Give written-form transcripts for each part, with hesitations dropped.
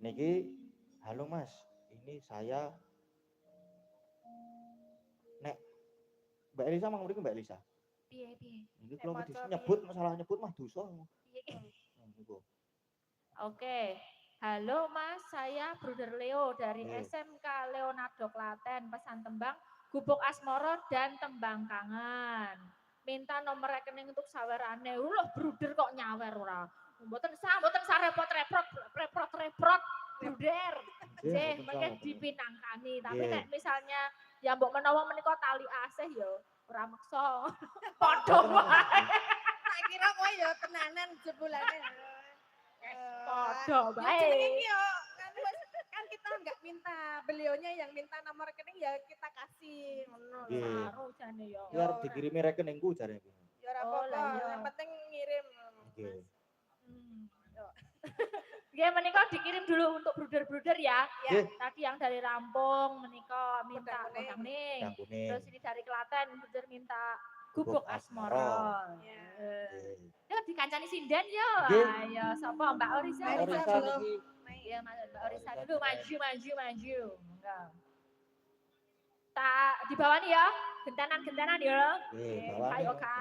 Niki, halo Mas, ini saya nek Mbak Elisa mang mriki Mbak Elisa. Piye piye. Niki Nek kula maca medhis piye? nyebut masalah nyebut mah dosa. Piye? Niku. Oke. Halo Mas, saya Bruder Leo dari Nggih. SMK Leonardo Klaten. Pesan tembang Gubuk Asmoro dan Tembang Kangen. Minta nomor rekening untuk sawerane. Loh, Bruder kok nyawer ora? Mboten repot-repot, repot-repot, Bruder. Nggih, mengke dipinangkani. Tapi nek misalnya ya mbok menawa menika tali asih ya ora meksa. Padha wae. Tak kira kowe ya tenanan jebulane. Padha Ya bae. jenenge iki yo kan kita enggak minta, beliaunya yang minta nomor rekening ya kita kasih ngono lho. Nggih. Karo jane yo. Iki arep dikirimi rekeningku jare iki. Ya ora Oh, lah apa-apa, iya. yang penting ngirim. Nggih. Yo. Nggih menika dikirim dulu untuk bruder-bruder ya. Nggih. Tadi yang dari Lampung menika minta Kodang kodang Yang ning. kuning. Terus ini dari Klaten bruder minta Gubuk Gubuk Asmoro. Asmoro. Nggih. Yo dikancani sinden yo. Nggih. Ayo sapa Mbak Orisa? Mbak Orisa Orisa belum. niki Iya, Mbak Orisa dulu maju. Enggak. Tak di bawah nih ya. Gentanan ya. nggih, Oke, bawane. oke.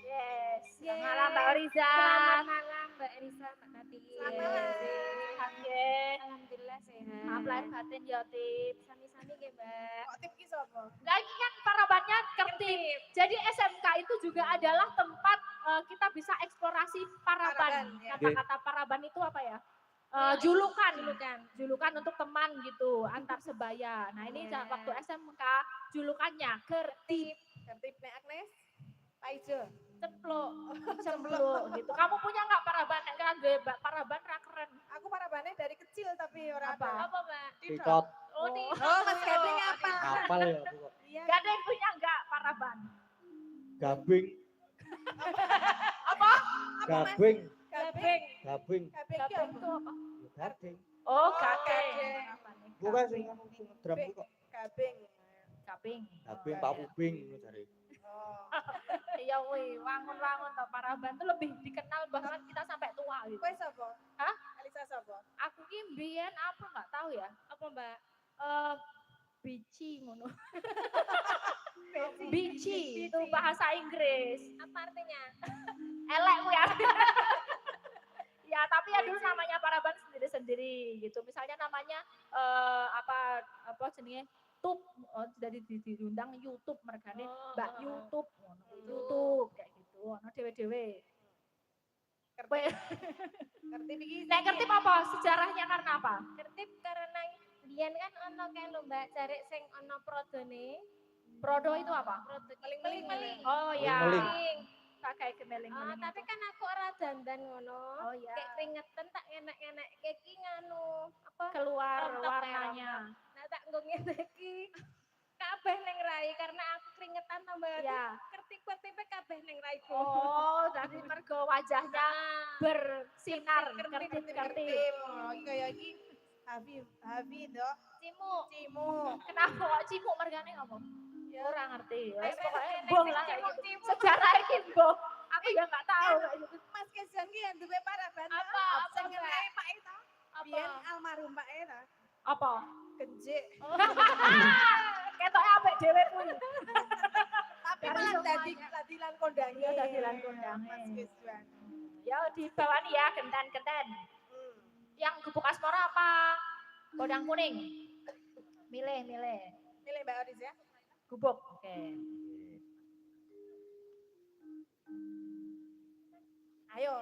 Yes. Selamat malam Mbak Orisa. Selamat malam Mbak Elisa, Mbak Tati. Selamat malam. Sehat nggih. Alhamdulillah sehat. Maaf lahir batin ya Tip. Sami-sami nggih, Mbak. Kok tip ki sapa? Nah ini kan parabannya kertip. Jadi SMK itu juga adalah tempat kita bisa eksplorasi paraban. Paraban, ya. Kata-kata paraban itu apa ya? Julukan untuk teman gitu, antar sebaya. Nah ini Ya. waktu SMK julukannya kertip, Tertib nek Agnes. Paijo. ceplok, cempluk gitu. Kamu punya nggak paraban? Nek kan gue paraban ra keren. Aku parabane dari kecil tapi ora Apa? ada. Apa, Mbak? Pikot. Oh, Oh, Mas Gading apa? Apal ya aku kok. Iya. Gak ada yang punya nggak paraban? Gabing. Apa? Gabing. Gabeng. Gabing. Gabeng ki Gabeng apa? itu apa? Ya, gading. Oh, Oh, gading. gading. Bukan sing anu sing drum ku kok. Gabeng. Gabing. Gabing Pak Pubing ngono jare. Oh. Iya wih, wangun-wangun toh paraban tuh lebih dikenal bahkan kita sampai tua gitu. Kowe sapa? Hah? Elisa sapa? Aku ki mbiyen apa nggak tahu ya. Apa, Mbak? Bici ngono. Bici itu bahasa Inggris. Apa artinya? Elek ku ya. Ya, tapi ya dulu namanya paraban sendiri-sendiri gitu. Misalnya namanya apa jenenge? YouTube, jadi diundang YouTube mergane Mbak YouTube, ngono. YouTube kayak gitu. Ono dhewe-dhewe. Kowe Ngerti iki? nek kertip apa? Sejarahnya karena apa? Tertib karena biyen kan ono kae lho, Mbak, jarik sing ono prodone. Prodo itu apa? Meling-meling. Oh ya. Meling-meling. Kayak gemeling. Oh, tapi kan aku ora dandan ngono. Oh ya. Kayak keringetan tak enak-enak iki nganu apa? Keluar Rontok warnanya. Nah, tak nggo ngene iki. Kabeh ning rai karena aku keringetan tambah. Ya. Kertip-kertipe kabeh ning rai. Oh, dari mergo wajahnya bersinar Kertip. kertip-kertip. Oh, iki kaya iki Habi dok. Cimu. Cimu. Kenapa kok cipuk mergane ngomong? Ya. Ora ngerti. Wes Ayo, pokoke enek mbuh sing lah kayak gitu. cimuk-cimuk. Sejarah iki mbuh. Aku ya enggak tahu kayak gitu. Mas Kejan ki yang duwe paraban. Apa? Apa, Sing Mbak? ngenai Pak Ita. Apa? Biyen almarhum Pak Ita. Apa? Genjik. Ketoke apik dhewe kuwi. Tapi Dari malah dadi semuanya. ladilan kondange. Iya, ladilan kondange. Mas Kejan. Ya di bawah nih ya genten-genten. Yang gubuk asmara apa? Kodang kuning. Milih. Milih Mbak Oris ya. Gubuk. Oke. Ayo.